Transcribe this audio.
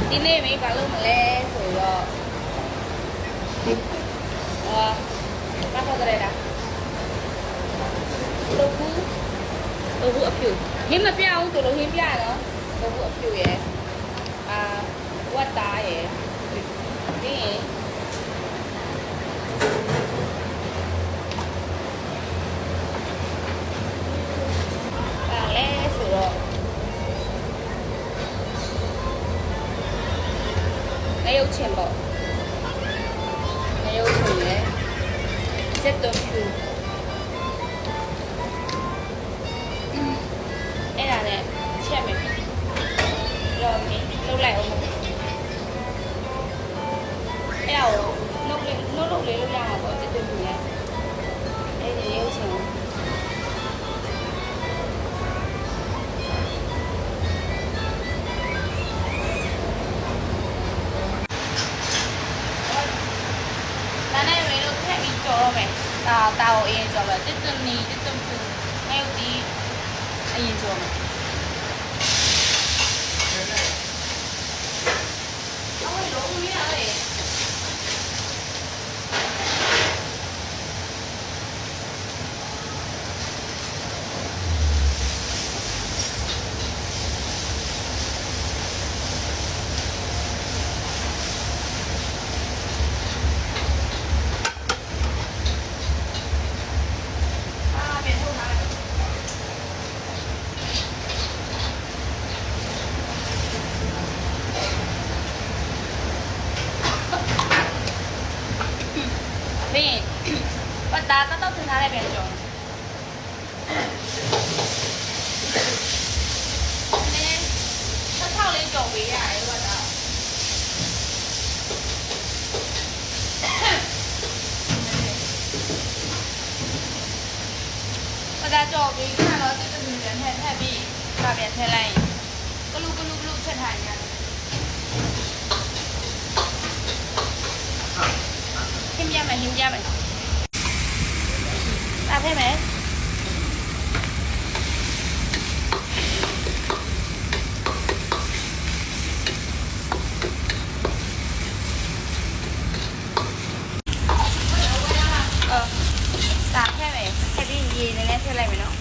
ဒီနေ့မင်းဘာလို့မလဲဆိုတော့ဘာခေါ်ကြလဲတိုဘူးအဖြူဟင်းမပြအောင်ဆိုလို့ဟင်းပြရနော်တိုဘူးအဖြူရယ်ဝတ်သားရယ်ပြီးရင်ဘာလဲဆိုတော့ငရုတ်ချင်ပေါ့ငရုတ်ချင်ရယ်စက်တော့ဖြူအဲ့ဒါနဲ့ချက်မယ်ရောမင်းလှုပ်လိုက်အောင်အဲ့ဒါကိုနှုတ်လေးလို့ရမှာပေါ့စက်တော့ဖြူရယ်အဲ့ဒီငရုတ်ချင်တာကိုအရင်ကြော်မယ်တစ်တွနီတစ်တွပူငဲ့ဒီအရင်ကြော်မယ်အော်လုံးမရလေပြီးပတ်တာတော့ဆင်ထားလိုက်ပြန်ကြော်နည်းထောက်လေးကြော်ပေးရတယ်ပတ်တာပတ်တာကြော်ပြီးခါတော့တစ်မိနစ်နဲ့ထပ်ပြီးခါပြန်ထည့်လိုက်ကလူချက်ထားရတယ်ဟင်းပြမယ်တာဖဲမယ်တာဖဲမယ်ထည့်ပြီးရေနည်းနည်းထည့်လိုက်မယ်နော်